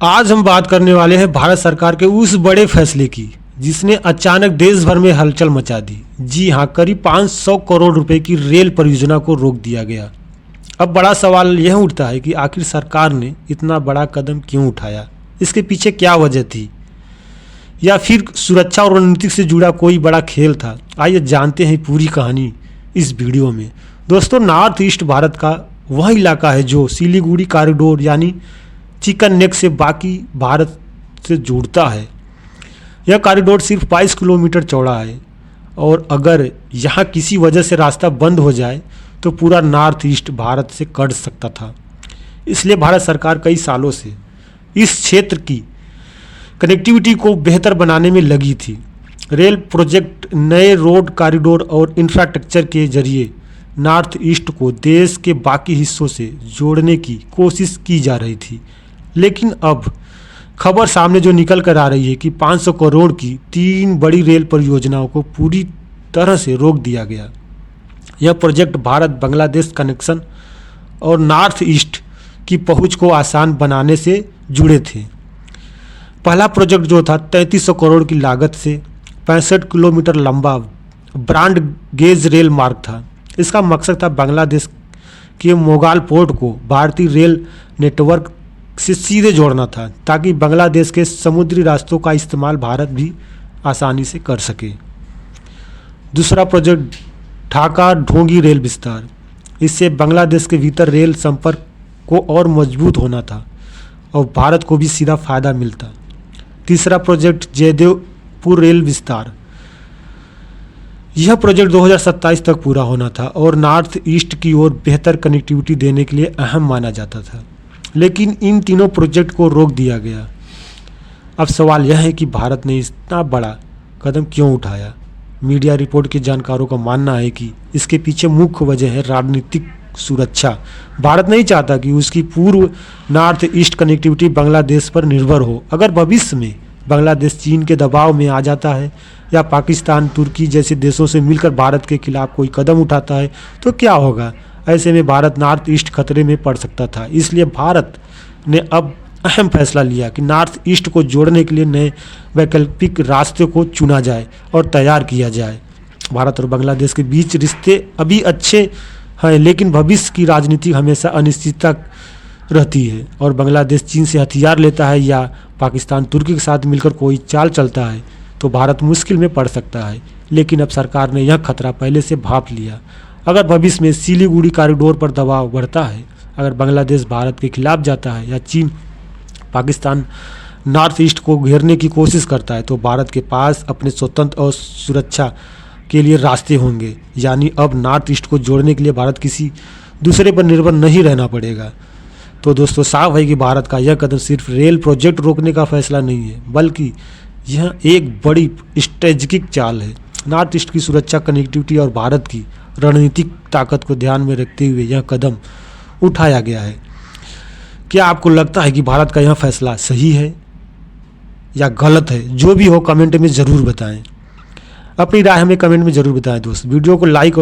आज हम बात करने वाले हैं भारत सरकार के उस बड़े फैसले की जिसने अचानक देश भर में हलचल मचा दी। जी हां, करीब 500 करोड़ रुपए की रेल परियोजना को रोक दिया गया। अब बड़ा सवाल यह उठता है कि आखिर सरकार ने इतना बड़ा कदम क्यों उठाया, इसके पीछे क्या वजह थी, या फिर सुरक्षा और रणनीति से जुड़ा कोई बड़ा खेल था। आइए जानते हैं पूरी कहानी इस वीडियो में। दोस्तों, नॉर्थ ईस्ट भारत का वह इलाका है जो सिलीगुड़ी कॉरिडोर यानी चिकन नेक से बाकी भारत से जुड़ता है। यह कॉरिडोर सिर्फ 22 किलोमीटर चौड़ा है और अगर यहाँ किसी वजह से रास्ता बंद हो जाए तो पूरा नॉर्थ ईस्ट भारत से कट सकता था। इसलिए भारत सरकार कई सालों से इस क्षेत्र की कनेक्टिविटी को बेहतर बनाने में लगी थी। रेल प्रोजेक्ट, नए रोड कॉरिडोर और इंफ्रास्ट्रक्चर के जरिए नॉर्थ ईस्ट को देश के बाकी हिस्सों से जोड़ने की कोशिश की जा रही थी। लेकिन अब खबर सामने जो निकल कर आ रही है कि 500 करोड़ की 3 बड़ी रेल परियोजनाओं को पूरी तरह से रोक दिया गया। यह प्रोजेक्ट भारत बांग्लादेश कनेक्शन और नॉर्थ ईस्ट की पहुंच को आसान बनाने से जुड़े थे। पहला प्रोजेक्ट जो था 3300 करोड़ की लागत से 65 किलोमीटर लंबा ब्रॉड गेज रेल मार्ग था। इसका मकसद था बांग्लादेश के मोगाल पोर्ट को भारतीय रेल नेटवर्क से सीधे जोड़ना था, ताकि बांग्लादेश के समुद्री रास्तों का इस्तेमाल भारत भी आसानी से कर सके। दूसरा प्रोजेक्ट ढाका ढोंगी रेल विस्तार। इससे बांग्लादेश के भीतर रेल संपर्क को और मजबूत होना था और भारत को भी सीधा फायदा मिलता। तीसरा प्रोजेक्ट जयदेवपुर रेल विस्तार। यह प्रोजेक्ट 2027 तक पूरा होना था और नॉर्थ ईस्ट की ओर बेहतर कनेक्टिविटी देने के लिए अहम माना जाता था। लेकिन इन तीनों प्रोजेक्ट को रोक दिया गया। अब सवाल यह है कि भारत ने इतना बड़ा कदम क्यों उठाया। मीडिया रिपोर्ट के जानकारों का मानना है कि इसके पीछे मुख्य वजह है राजनीतिक सुरक्षा। भारत नहीं चाहता कि उसकी पूर्व नॉर्थ ईस्ट कनेक्टिविटी बांग्लादेश पर निर्भर हो। अगर भविष्य में बांग्लादेश चीन के दबाव में आ जाता है या पाकिस्तान, तुर्की जैसे देशों से मिलकर भारत के खिलाफ कोई कदम उठाता है तो क्या होगा। ऐसे में भारत नॉर्थ ईस्ट खतरे में पड़ सकता था। इसलिए भारत ने अब अहम फैसला लिया कि नॉर्थ ईस्ट को जोड़ने के लिए नए वैकल्पिक रास्ते को चुना जाए और तैयार किया जाए। भारत और बांग्लादेश के बीच रिश्ते अभी अच्छे हैं, लेकिन भविष्य की राजनीति हमेशा अनिश्चितता रहती है और बांग्लादेश चीन से हथियार लेता है या पाकिस्तान तुर्की के साथ मिलकर कोई चाल चलता है तो भारत मुश्किल में पड़ सकता है। लेकिन अब सरकार ने यह खतरा पहले से भांप लिया। अगर भविष्य में सिलीगुड़ी कॉरिडोर पर दबाव बढ़ता है, अगर बांग्लादेश भारत के खिलाफ जाता है या चीन पाकिस्तान नॉर्थ ईस्ट को घेरने की कोशिश करता है तो भारत के पास अपने स्वतंत्र और सुरक्षा के लिए रास्ते होंगे। यानी अब नॉर्थ ईस्ट को जोड़ने के लिए भारत किसी दूसरे पर निर्भर नहीं रहना पड़ेगा। तो दोस्तों, साफ है कि भारत का यह कदम सिर्फ रेल प्रोजेक्ट रोकने का फैसला नहीं है, बल्कि यह एक बड़ी स्ट्रेटेजिक चाल है। नॉर्थ ईस्ट की सुरक्षा, कनेक्टिविटी और भारत की रणनीतिक ताकत को ध्यान में रखते हुए यह कदम उठाया गया है। क्या आपको लगता है कि भारत का यह फैसला सही है या गलत है? जो भी हो कमेंट में ज़रूर बताएं। अपनी राय हमें कमेंट में ज़रूर बताएं दोस्त। वीडियो को लाइक